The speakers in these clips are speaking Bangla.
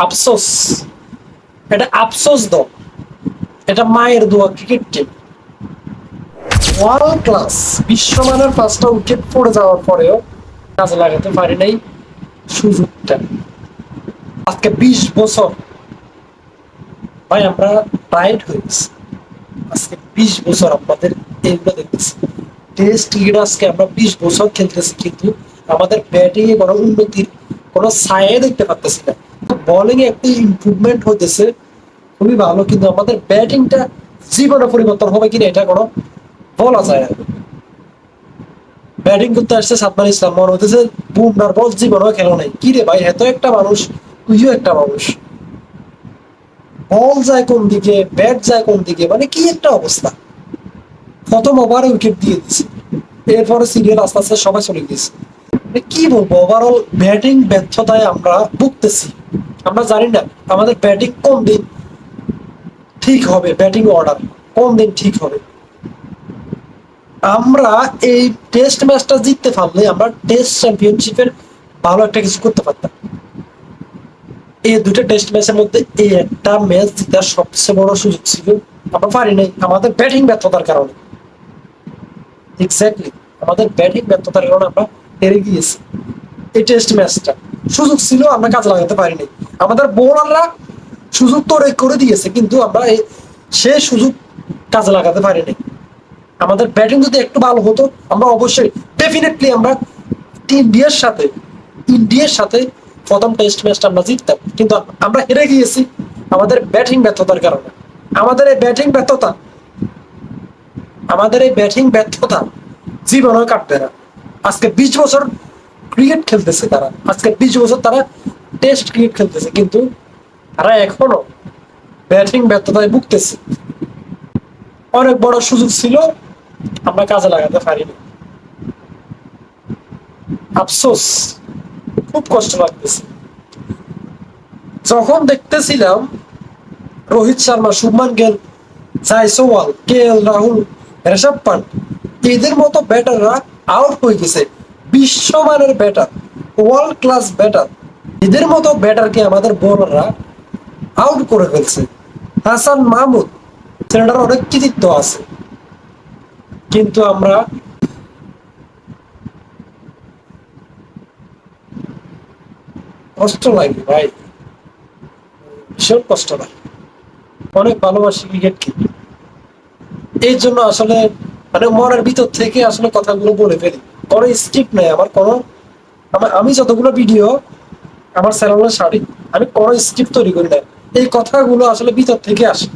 আফসোস, এটা আফসোস দল, এটা মায়ের দোয়া ক্রিকেট টিম। ওয়ার্ল্ড ক্লাস বিশ্বমানের 5টা উইকেট পড়ে যাওয়ার পরেও কাজে লাগাতে পারি নাই সুযোগটা। আজকে 20 বছর ভাই আমরা টাইট হয়ে গেছি। আজকে 20 বছর আপনাদের এগুলো দেখতেছি। টেস্ট ক্রিকেট আজকে আমরা 20 বছর খেলতেছি, কিন্তু আমাদের ব্যাটিং এ কোনো উন্নতির কোনো ছায়া দেখতে পাচ্ছি না। বোলিং এ একটু ইমপ্রুভমেন্ট হতেছে, খুবই ভালো, কিন্তু আমাদের ব্যাটিংটা জীবনে পরিবর্তন হবে কিনা এটা কোনো বলা যায় না। ব্যাটিং করতে আসছে সাদমান ইসলাম, মনে হতেছে বুমরার বল জীবনেও খেলা নাই। কি রে ভাই, এত একটা মানুষ, তুইও একটা মানুষ, বল যায় কোন দিকে, ব্যাট যায় কোন দিকে, মানে কি একটা অবস্থা। প্রথম ওভারে উইকেট দিয়ে দিচ্ছে, এরপরে সিরিয়াল আস্তে আস্তে সবাই চলে গেছে। মানে কি বলবো, ওভারঅল ব্যাটিং ব্যর্থতায় আমরা ভুগতেছি। আমরা জানি না আমাদের ব্যাটিং কোন দিন ঠিক হবে, ব্যাটিং অর্ডার কোন দিন ঠিক হবে। আমরা এই টেস্ট ম্যাচটা জিততে পারলে আমরা টেস্ট চ্যাম্পিয়নশিপের ভালো একটা কিছু করতে পারতাম। এই দুটো টেস্ট ম্যাচের মধ্যে এই একটা ম্যাচ জেতার সবচেয়ে বড় সুযোগ ছিল, আমরা পারি নাই আমাদের ব্যাটিং ব্যর্থতার কারণে। এক্স্যাক্টলি, আমাদের ব্যাটিং ব্যর্থতার কারণে আমরা হেরে গিয়েছি এই টেস্ট ম্যাচটা। সুযোগ ছিল, আমরা কাজে লাগাতে পারিনি। আমাদের বোলাররা সুযোগ তো করে দিয়েছে, কিন্তু আমরা সে সুযোগ কাজে লাগাতে পারিনি। আমাদের ব্যাটিং যদি একটু ভালো হতো, আমরা অবশ্যই ডেফিনেটলি আমরা ইন্ডিয়ার সাথে ইন্ডিয়ার সাথে প্রথম টেস্ট ম্যাচটা আমরা জিততাম, কিন্তু আমরা হেরে গিয়েছি আমাদের ব্যাটিং ব্যর্থতার কারণে। আমাদের এই ব্যাটিং ব্যর্থতা আমাদের এই ব্যাটিং ব্যর্থতা জীবনেও কাটবে না। আজকে 20 বছর ক্রিকেট খেলতেছে তারা, আজকে 20 বছর তারা টেস্ট ক্রিকেট খেলতেছে, কিন্তু তারা এখনো ব্যাটিং ব্যর্থতায় ভুগতেছে। অনেক বড় সুযোগ ছিল, আমরা কাজে লাগাতে পারিনি। আফসোস, খুব কষ্ট লাগতেছে। যখন দেখতেছিলাম রোহিত শর্মা, শুভমান গিল, জায়সওয়াল, কে এল রাহুল, ঋষভ পান্ট এদের মতো ব্যাটাররা আউট হয়ে গেছে, বিশ্বমানের ব্যাটার, ওয়ার্ল্ড ক্লাস ব্যাটার, এদের মতো ব্যাটারকে আমাদের বোলাররা আউট করে ফেলছে। হাসান মাহমুদ, ছেলেটার অনেক কৃতিত্ব আছে, কিন্তু আমরা কষ্ট লাগে ভাই, ভীষণ কষ্ট লাগে। অনেক ভালোবাসি ক্রিকেটকে, এই জন্য আসলে মানে মনের ভিতর থেকে আসলে কথাগুলো বলে ফেলি। কোনো স্ক্রিপ্ট নাই আমার, কোনো আমি যতগুলো ভিডিও আমার চ্যানেলে ছাড়ি, আমি কোনো স্ক্রিপ্ট তৈরি করি না। এই কথাগুলো আসলে ভিতর থেকে আসে,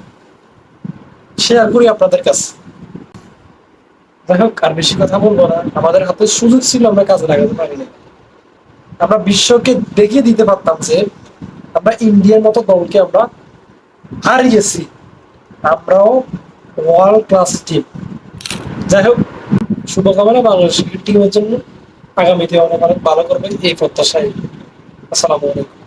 শেয়ার করি আপনাদের কাছে। যাই হোক, আর বেশি কথা বলবো না। আমাদের হাতে সুযোগ ছিল, আমরা কাজে লাগাতে পারিনি। আমরা বিশ্বকে দেখিয়ে দিতে পারতাম যে আমরা ইন্ডিয়ার মতো দলকে আমরা হারিয়েছি, আমরাও ওয়ার্ল্ড ক্লাস টিম। যাই হোক, শুভকামনা বাংলাদেশ ক্রিকেট টিমের জন্য, আগামীতে অনেক অনেক ভালো করবে এই প্রত্যাশায়। আসসালামু আলাইকুম।